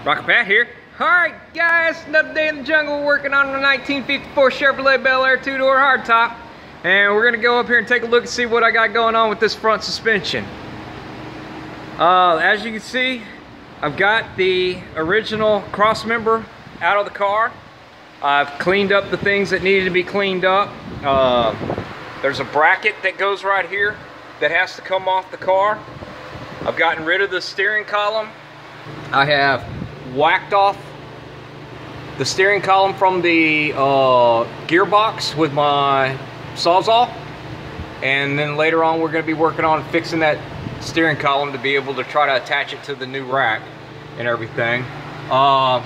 Rocket Pat here. Alright guys, another day in the jungle working on the 1954 Chevrolet Bel Air 2-door hardtop. And we're going to go up here and take a look and see what I got going on with this front suspension. As you can see, I've got the original cross member out of the car. I've cleaned up the things that needed to be cleaned up. There's a bracket that goes right here that has to come off the car. I've gotten rid of the steering column. I have whacked off the steering column from the gearbox with my Sawzall, and then later on we're going to be working on fixing that steering column to be able to try to attach it to the new rack and everything. Had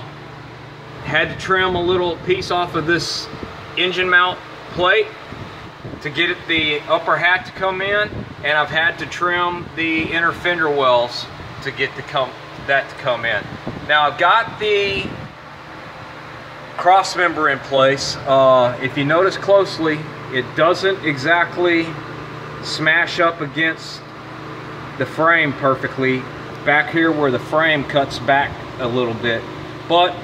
to trim a little piece off of this engine mount plate to get it the upper hat to come in, and I've had to trim the inner fender wells to get that to come in. Now I've got the cross member in place. If you notice closely, it doesn't exactly smash up against the frame perfectly back here where the frame cuts back a little bit, but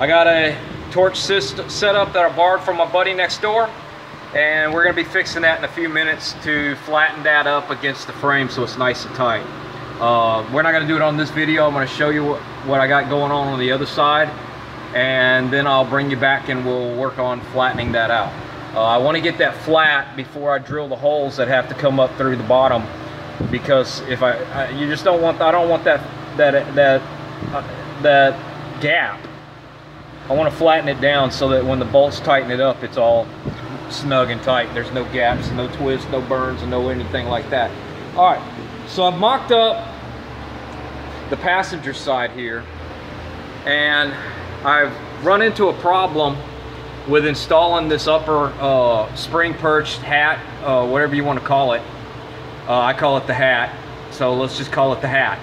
I got a torch system set up that I borrowed from my buddy next door, and we're going to be fixing that in a few minutes to flatten that up against the frame so it's nice and tight. We're not going to do it on this video. I'm going to show you what I got going on the other side, and then I'll bring you back and we'll work on flattening that out. I want to get that flat before I drill the holes that have to come up through the bottom, because if you just don't want, I don't want that gap. I want to flatten it down so that when the bolts tighten it up, it's all snug and tight. There's no gaps, no twists, no burns, and no anything like that. All right, so I've mocked up the passenger side here, and I've run into a problem with installing this upper spring perched hat, whatever you want to call it. I call it the hat, so let's just call it the hat.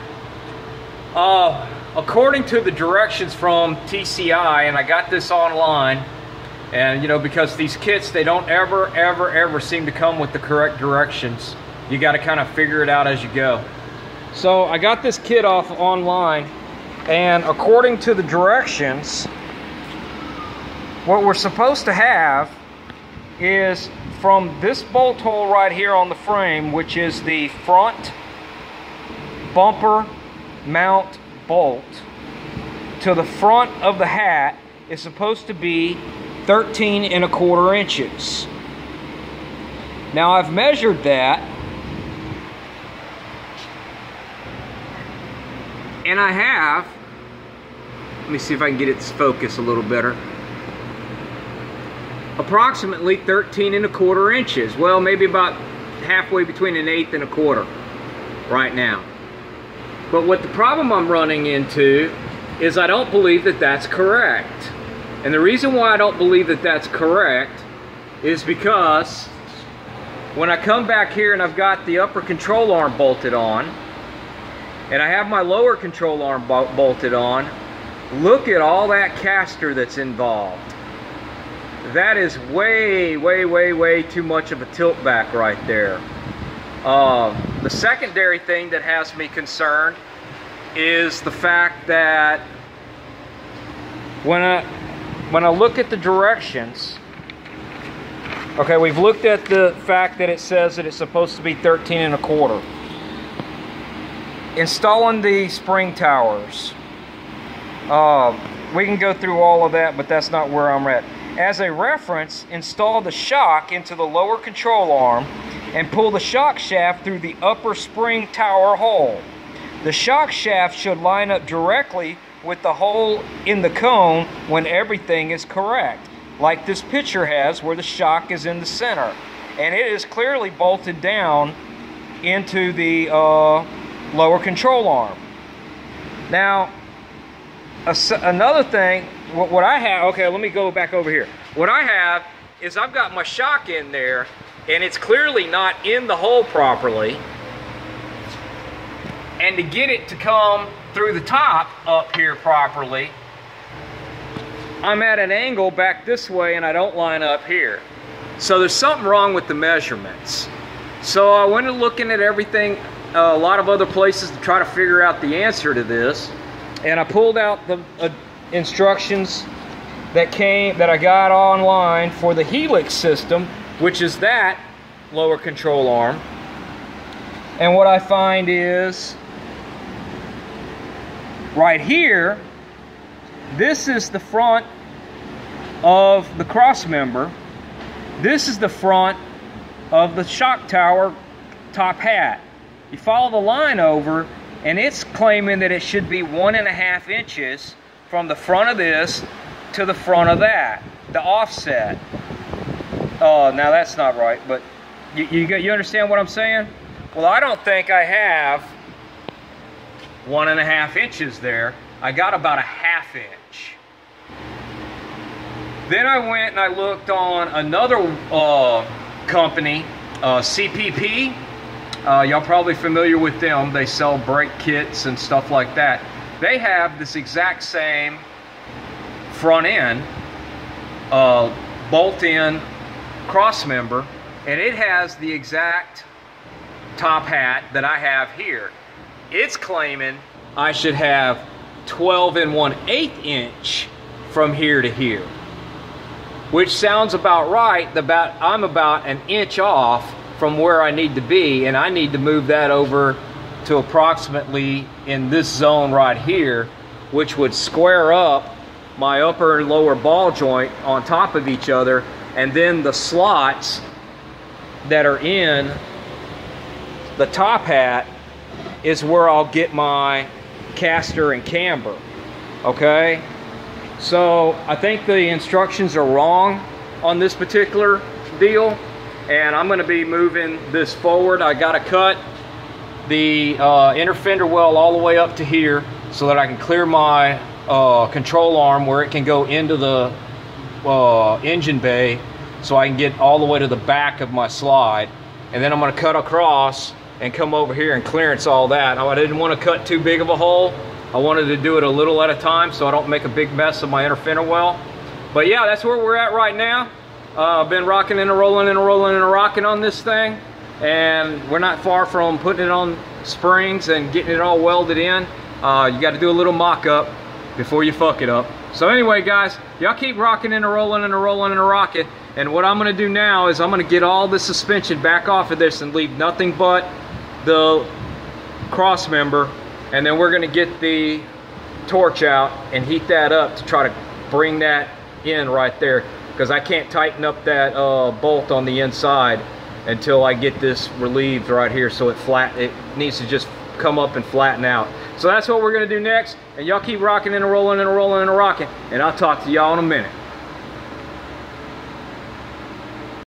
According to the directions from TCI, and I got this online, and you know, because these kits, they don't ever seem to come with the correct directions. You got to kind of figure it out as you go. So I got this kit off online, and according to the directions, what we're supposed to have is from this bolt hole right here on the frame, which is the front bumper mount bolt, to the front of the hat is supposed to be 13¼ inches. Now I've measured that, and I have, let me see if I can get its focus a little better, approximately 13¼ inches. Well, maybe about halfway between 1/8 and 1/4 right now. But what the problem I'm running into is I don't believe that that's correct. And the reason why I don't believe that that's correct is because when I come back here and I've got the upper control arm bolted on, and I have my lower control arm bolted on, look at all that caster that's involved. That is way too much of a tilt back right there. The secondary thing that has me concerned is the fact that when I look at the directions, okay, we've looked at the fact that it says that it's supposed to be 13¼ Installing the spring towers, we can go through all of that, but that's not where I'm at. As a reference, install the shock into the lower control arm and pull the shock shaft through the upper spring tower hole. The shock shaft should line up directly with the hole in the cone when everything is correct, like this picture has, where the shock is in the center. And it is clearly bolted down into the lower control arm. Now, another thing, what I have, okay, let me go back over here. What I have is I've got my shock in there, and it's clearly not in the hole properly. And to get it to come through the top up here properly, I'm at an angle back this way, and I don't line up here. So there's something wrong with the measurements. So I went looking at everything, a lot of other places to try to figure out the answer to this. and I pulled out the instructions that I got online for the Helix system, which is that lower control arm. And what I find is right here, this is the front of the cross member. This is the front of the shock tower top hat. You follow the line over, and it's claiming that it should be 1.5 inches from the front of this to the front of that, the offset. Now that's not right, but you understand what I'm saying? Well, I don't think I have 1.5 inches there. I got about 1/2 inch. Then I went and I looked on another company, CPP. Y'all probably familiar with them. They sell brake kits and stuff like that. They have this exact same front end, bolt-in cross member, and it has the exact top hat that I have here. It's claiming I should have 12 1/8 inch from here to here, which sounds about right. I'm about 1 inch off from where I need to be, and I need to move that over to approximately in this zone right here, which would square up my upper and lower ball joint on top of each other, and then the slots that are in the top hat is where I'll get my caster and camber. Okay, so I think the instructions are wrong on this particular deal, and I'm going to be moving this forward. I got to cut the inner fender well all the way up to here so that I can clear my control arm where it can go into the engine bay, so I can get all the way to the back of my slide. And then I'm going to cut across and come over here and clearance all that. I didn't want to cut too big of a hole. I wanted to do it a little at a time so I don't make a big mess of my inner fender well. But yeah, that's where we're at right now. I've been rocking and rolling and rolling and rocking on this thing, and we're not far from putting it on springs and getting it all welded in. You got to do a little mock-up before you fuck it up. So anyway, guys, y'all keep rocking and rolling and rolling and rocking. And what I'm going to do now is I'm going to get all the suspension back off of this and leave nothing but the cross member, and then we're going to get the torch out and heat that up to try to bring that in right there, because I can't tighten up that bolt on the inside until I get this relieved right here, so it needs to just come up and flatten out. So that's what we're going to do next, and y'all keep rocking and rolling and rolling and rocking, and I'll talk to y'all in a minute.